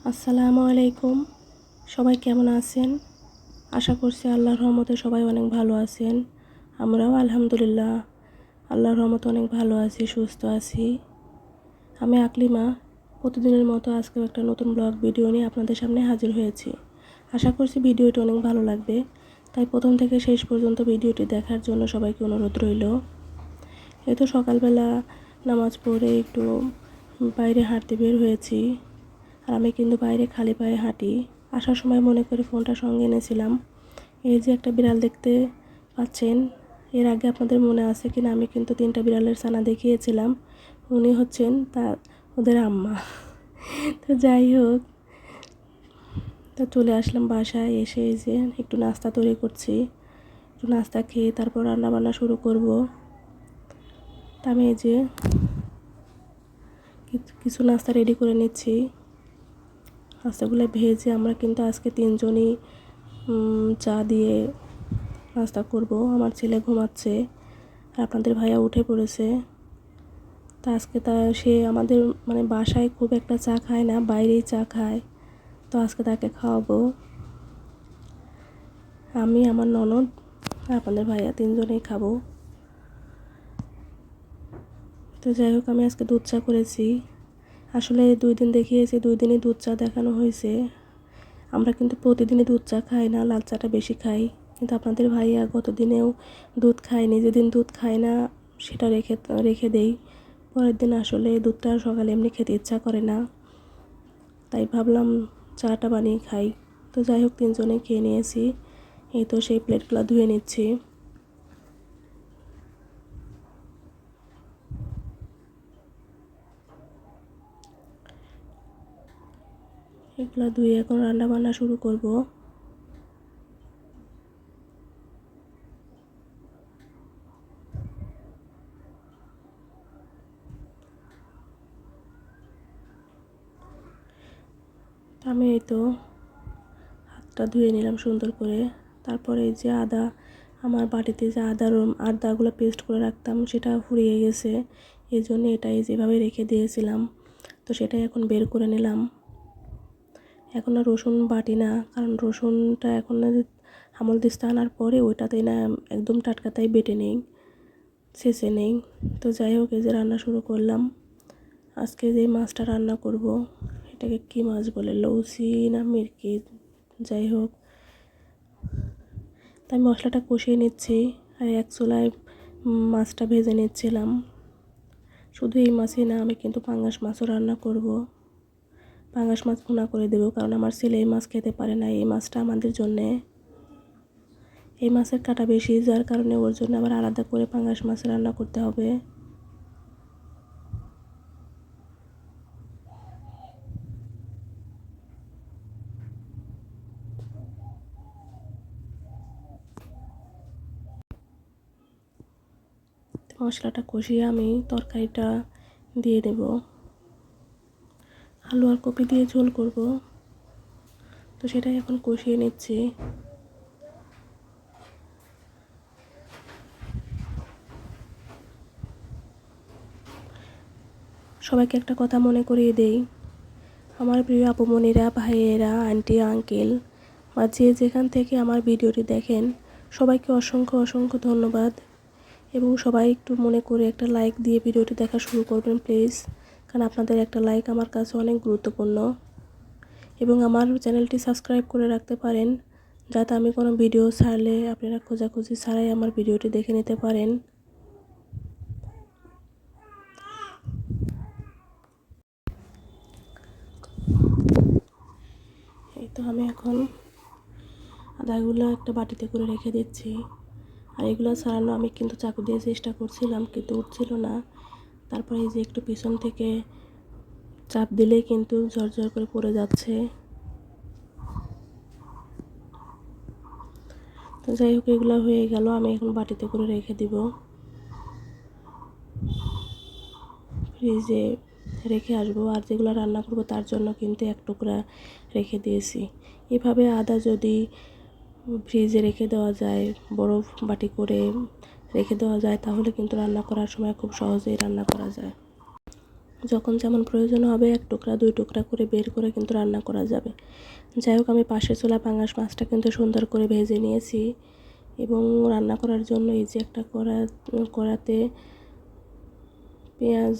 আসসালামু আলাইকুম। সবাই কেমন আছেন? আশা করছি আল্লাহর রহমতে সবাই অনেক ভালো আছেন। আমরাও আলহামদুলিল্লাহ আল্লাহর রহমতে অনেক ভালো আছি, সুস্থ আছি। আমি আকলিমা প্রতিদিনের মতো আজকেও একটা নতুন ব্লগ ভিডিও নিয়ে আপনাদের সামনে হাজির হয়েছি। আশা করছি ভিডিওটি অনেক ভালো লাগবে, তাই প্রথম থেকে শেষ পর্যন্ত ভিডিওটি দেখার জন্য সবাইকে অনুরোধ রইল। এই তো সকালবেলা নামাজ পড়ে একটু বাইরে হাঁটতে বের হয়েছি। আর আমি কিন্তু বাইরে খালি পায়ে হাঁটি। আসার সময় মনে করে ফোনটা সঙ্গে এনেছিলাম। এই যে একটা বিড়াল দেখতে পাচ্ছেন, এর আগে আপনাদের মনে আছে কিনা আমি কিন্তু 3টা বিড়ালের ছানা দেখিয়েছিলাম। উনি হচ্ছেন ওদের আম্মা। তো যাই হোক, তো চলে আসলাম বাসায়। এসে এই যে একটু নাস্তা তৈরি করছি। একটু নাস্তা খেয়ে তারপর রান্না বান্না শুরু করব। তা আমি এই যে কিছু নাস্তা রেডি করে নিচ্ছি। নাস্তাগুলো ভেজে আমরা কিন্তু আজকে 3জনই চা দিয়ে নাস্তা করব। আমার ছেলে ঘুমাচ্ছে আর আপনাদের ভাইয়া উঠে পড়েছে। তা আজকে সে আমাদের বাসায় খুব একটা চা খায় না, বাইরেই চা খায়। তো আজকে তাকে খাওয়াবো। আমি, আমার ননদ আর আপনাদের ভাইয়া 3জনেই খাবো। তো যাই হোক, আমি আজকে দুধ চা করেছি। আসলে 2 দিন দেখিয়েছি, 2 দিনই দুধ চা দেখানো হয়েছে। আমরা কিন্তু প্রতিদিনই দুধ চা খাই না, লাল চাটা বেশি খাই। কিন্তু আপনাদের ভাইয়া গত দিনেও দুধ খায়নি। যেদিন দুধ খায় না সেটা রেখে দেই। পরের দিন আসলে দুধটা সকালে এমনি খেতে ইচ্ছা করে না, তাই ভাবলাম চাটা বানিয়ে খাই। তো যাই হোক, 3জনে খেয়ে নিয়েছি। এই তো সেই প্লেটগুলো ধুয়ে নিচ্ছি। এগুলো ধুয়ে এখন রান্না বান্না শুরু করব। আমি এই তো হাতটা ধুয়ে নিলাম সুন্দর করে। তারপরে এই যে আমার বাটিতে যে আদাগুলো পেস্ট করে রাখতাম সেটা ফুরিয়ে গেছে। এই জন্য এটাই যেভাবে রেখে দিয়েছিলাম, তো সেটাই এখন বের করে নিলাম। এখন আর রসুন বাটি না, কারণ রসুনটা এখন আমল দিস্তা আনার পরে ওইটাতেই না একদম টাটকাতাই বেটে নেই, ছেঁচে নেই। তো যাই হোক, এই যে রান্না শুরু করলাম। আজকে যে মাছটা রান্না করব, এটাকে কি মাছ বলে, লৌসি না মিরকি, যাই হোক। তাই মশলাটা কষিয়ে নিচ্ছি আর এক চুলায় মাছটা ভেজে নিচ্ছিলাম। শুধু এই মাছই না, আমি কিন্তু পাঙ্গাস মাছও রান্না করব। পাঙ্গাস মাছ ভুনা করে দেবো, কারণ আমার ছেলে এই মাছ খেতে পারে না। এই মাছটা আমাদের জন্যে, এই মাছের কাঁটা বেশি, যার কারণে ওর জন্য আবার আলাদা করে পাঙ্গাস মাছ রান্না করতে হবে। মশলাটা কষিয়ে আমি তরকারিটা দিয়ে দেব। আলু আর কপি দিয়ে ঝোল করব, তো সেটাই এখন কষিয়ে নিচ্ছি। সবাইকে একটা কথা মনে করিয়ে দেই, আমার প্রিয় আপুমণিরা, ভাইয়েরা, আন্টি, আঙ্কেল বা যে যেখান থেকে আমার ভিডিওটি দেখেন, সবাইকে অসংখ্য অসংখ্য ধন্যবাদ। এবং সবাই একটু মনে করে একটা লাইক দিয়ে ভিডিওটি দেখা শুরু করবেন প্লিজ, কারণ আপনাদের একটা লাইক আমার কাছে অনেক গুরুত্বপূর্ণ। এবং আমার চ্যানেলটি সাবস্ক্রাইব করে রাখতে পারেন, যাতে আমি কোনো ভিডিও ছাড়লে আপনারা খোঁজাখুঁজি ছাড়াই আমার ভিডিওটি দেখে নিতে পারেন। এই তো আমি এখন আদাগুলো একটা বাটিতে করে রেখে দিচ্ছি। আর এগুলো ছাড়ানো আমি কিন্তু চাকু দিয়ে চেষ্টা করছিলাম, কিন্তু উঠছিল না। তারপরে এই যে একটু পিছন থেকে চাপ দিলেই কিন্তু ঝরঝর করে পড়ে যাচ্ছে। তো যাই হোক, এগুলো হয়ে গেল, আমি এখন বাটিতে করে রেখে দিব, ফ্রিজে রেখে আসবো। আর যেগুলো রান্না করব তার জন্য কিন্তু 1 টুকরা রেখে দিয়েছি। এভাবে আদা যদি ফ্রিজে রেখে দেওয়া যায়, বরফ বাটি করে রেখে দেওয়া যায়, তাহলে কিন্তু রান্না করার সময় খুব সহজেই রান্না করা যায়। যখন যেমন প্রয়োজন হবে 1 টুকরা 2 টুকরা করে বের করে কিন্তু রান্না করা যাবে। যাই হোক, আমি পাশের চুলা পাঙ্গাস মাছটা কিন্তু সুন্দর করে ভেজে নিয়েছি এবং রান্না করার জন্য এই যে একটা কড়াতে পেঁয়াজ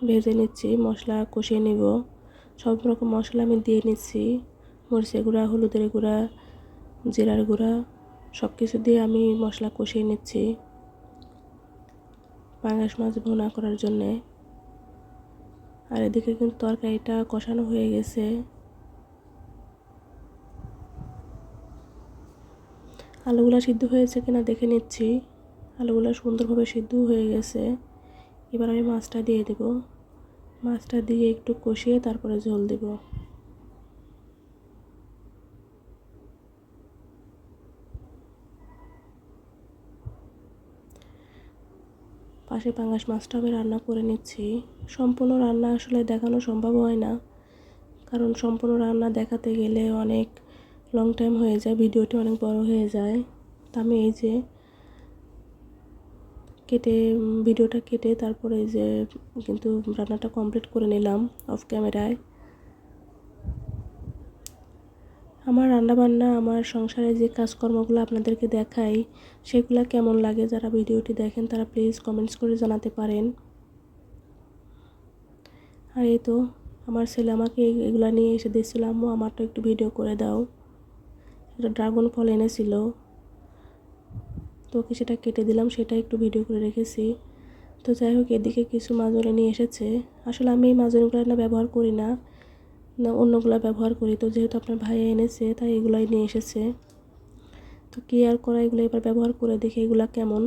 ভেজে নিচ্ছি, মশলা কষিয়ে নিব। সব রকম মশলা আমি দিয়ে নিচ্ছি, মরিচের গুঁড়া, হলুদের গুঁড়া, জিরার গুঁড়া সব কিছু দিয়ে আমি মশলা কষিয়ে নিচ্ছি পাঙ্গাস মাছ ভুনা করার জন্যে। আর এদিকে কিন্তু তরকারিটা কষানো হয়ে গেছে। আলুগুলা সিদ্ধ হয়েছে কিনা দেখে নিচ্ছি। আলুগুলা সুন্দরভাবে সিদ্ধ হয়ে গেছে। এবার আমি মাছটা দিয়ে দেব। মাছটা দিয়ে একটু কষিয়ে তারপরে ঝোল দেব। পাশে পাঙ্গাস মাছটা আমি রান্না করে নিচ্ছি। সম্পূর্ণ রান্না আসলে দেখানো সম্ভব হয় না, কারণ সম্পূর্ণ রান্না দেখাতে গেলে অনেক লং টাইম হয়ে যায়, ভিডিওটি অনেক বড় হয়ে যায়। তো আমি এই যে ভিডিওটা কেটে তারপরে এই যে কিন্তু রান্নাটা কমপ্লিট করে নিলাম অফ ক্যামেরায়। আমার রান্নাবান্না, আমার সংসারে যে কাজকর্মগুলো আপনাদেরকে দেখাই, সেগুলো কেমন লাগে যারা ভিডিওটি দেখেন তারা প্লিজ কমেন্টস করে জানাতে পারেন। আর এই তো আমার ছেলে আমাকে এগুলা নিয়ে এসে দিয়েছিল, আম্মু আমারটা একটু ভিডিও করে দাও। একটা ড্রাগন ফল এনেছিল, তো ওকে সেটা কেটে দিলাম, সেটা একটু ভিডিও করে রেখেছি। তো যাই হোক, এদিকে কিছু মাজনি নিয়ে এসেছে। আসলে আমি এই মাজনিগুলো না ব্যবহার করি না, অন্যগুলো ব্যবহার করি। তো যেহেতু আপনার ভাই এনেছে তাই এগুলাই নিয়ে এসেছে। তো কি আর করা, এগুলো এবার ব্যবহার করে দেখি এগুলা কেমন।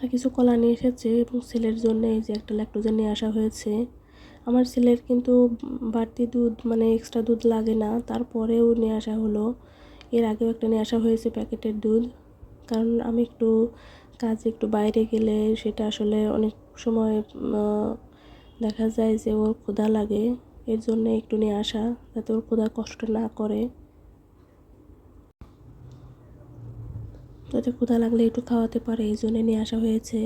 আর কিছু কলা নিয়ে এসেছে এবং ছেলের জন্য এই যে একটা ল্যাকটোজেন নিয়ে আসা হয়েছে। আমার ছেলের কিন্তু বাড়তি দুধ মানে এক্সট্রা দুধ লাগে না, তারপরেও নিয়ে আসা হলো। এর আগেও একটা নিয়ে আসা হয়েছে প্যাকেটের দুধ, কারণ আমি একটু কাজে একটু বাইরে গেলে সেটা আসলে অনেক সময় দেখা যায় যে ওর ক্ষুধা লাগে, এর জন্য একটু নিয়ে আসা যাতে ওর ক্ষুধা কষ্ট না করে। যাতে ক্ষুধা লাগলে একটু খাওয়াতে পারে, এই জন্যে নিয়ে আসা হয়েছে।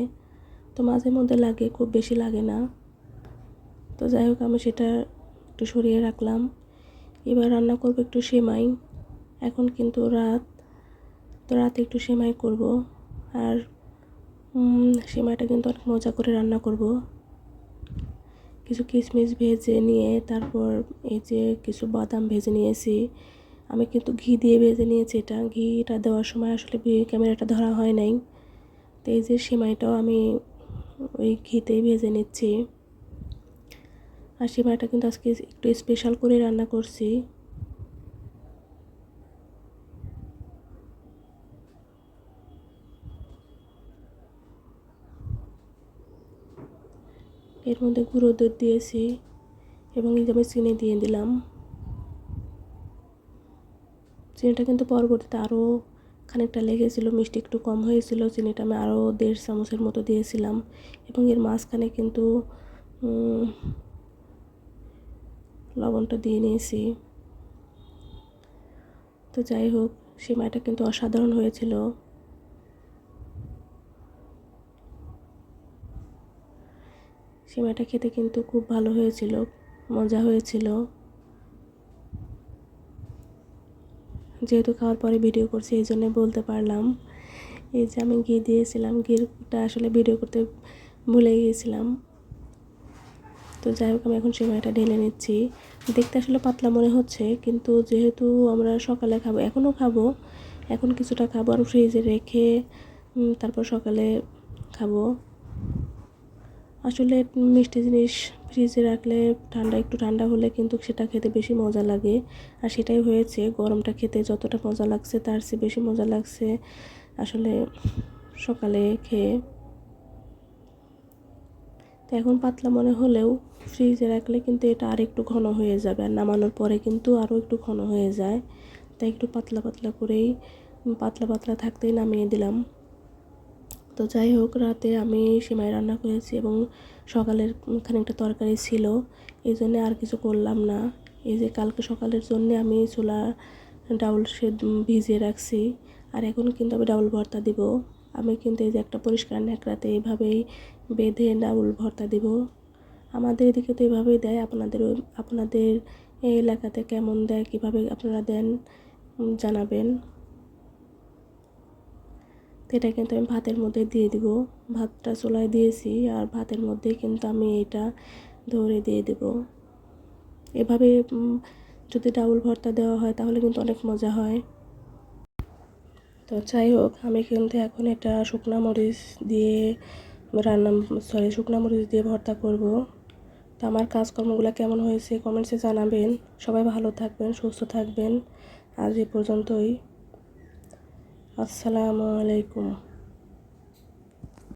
তো মাঝে মধ্যে লাগে, খুব বেশি লাগে না। তো যাই হোক, আমি সেটা একটু সরিয়ে রাখলাম। এবার রান্না করব একটু সেমাই। এখন কিন্তু রাত, তো রাতে একটু সেমাই করব। আর সেমাইটা কিন্তু অনেক মজা করে রান্না করব। কিছু কিশমিশ ভেজে নিয়ে তারপর এই যে কিছু বাদাম ভেজে নিয়েছি। আমি কিন্তু ঘি দিয়ে ভেজে নিয়েছি, এটা ঘিটা দেওয়ার সময় আসলে ক্যামেরাটা ধরা হয় নাই। তো এই যে সেমাইটাও আমি ওই ঘিতেই ভেজে নিচ্ছি। আর সেমাইটা কিন্তু আজকে একটু স্পেশাল করে রান্না করছি। এর মধ্যে গুঁড়ো দুধ দিয়েছি এবং এই যে আমি চিনি দিয়ে দিলাম। চিনিটা কিন্তু পরবর্তীতে আরও খানিকটা লেগেছিল, মিষ্টি একটু কম হয়েছিল, চিনিটা আমি আরও 1.5 চামচের মতো দিয়েছিলাম। এবং এর মাঝখানে কিন্তু লবণটা দিয়ে নিয়েছি। তো যাই হোক, সেমাইটা কিন্তু অসাধারণ হয়েছিল। সেমাইটা খেতে কিন্তু খুব ভালো হয়েছিল, মজা হয়েছিল। যেহেতু খাওয়ার পরে ভিডিও করছি এই জন্য বলতে পারলাম। এই যে আমি ঘি দিয়েছিলাম, ঘিটা আসলে ভিডিও করতে ভুলে গিয়েছিলাম। তো যাই হোক, আমি এখন সেমাইটা ঢেলে নিচ্ছি। দেখতে আসলে পাতলা মনে হচ্ছে, কিন্তু যেহেতু আমরা সকালে খাবো, এখনও খাবো, এখন কিছুটা খাবো আর ফ্রিজে রেখে তারপর সকালে খাবো। আসলে মিষ্টি জিনিস ফ্রিজে রাখলে একটু ঠান্ডা হলে কিন্তু সেটা খেতে বেশি মজা লাগে। আর সেটাই হয়েছে, গরমটা খেতে যতটা মজা লাগছে তার চেয়ে বেশি মজা লাগছে আসলে সকালে খেয়ে। তো এখন পাতলা মনে হলেও ফ্রিজে রাখলে কিন্তু এটা আর একটু ঘন হয়ে যাবে, আর নামানোর পরে কিন্তু আরও একটু ঘন হয়ে যায়। তাই একটু পাতলা পাতলা করেই পাতলা পাতলা থাকতেই নামিয়ে দিলাম। তো যাই হোক, রাতে আমি সেমাই রান্না করেছি এবং সকালের খানিকটা তরকারি ছিল, এই জন্যে আর কিছু করলাম না। এই যে কালকে সকালের জন্যে আমি ছোলা ডাউল ভিজিয়ে রাখছি। আর এখন কিন্তু আমি ডাউল ভর্তা দিব। আমি কিন্তু এই যে একটা পরিষ্কার ন্যাকড়াতে এইভাবেই বেঁধে ডাউল ভর্তা দিব। আমাদের এদিকে তো এভাবেই দেয়, আপনাদের এই এলাকাতে কেমন দেয়, কীভাবে আপনারা দেন জানাবেন। তো এটা কিন্তু আমি ভাতের মধ্যে দিয়ে দিব। ভাতটা চুলায় দিয়েছি আর ভাতের মধ্যেই কিন্তু আমি এটা ধরে দিয়ে দেব। এভাবে যদি ডাউল ভর্তা দেওয়া হয় তাহলে কিন্তু অনেক মজা হয়। তো যাই হোক, আমি কিন্তু এখন এটা শুকনো মরিচ দিয়ে শুকনো মরিচ দিয়ে ভর্তা করব। তো আমার কাজকর্মগুলো কেমন হয়েছে কমেন্টসে জানাবেন। সবাই ভালো থাকবেন, সুস্থ থাকবেন। আজ এ পর্যন্তই। আসসালামু আলাইকুম।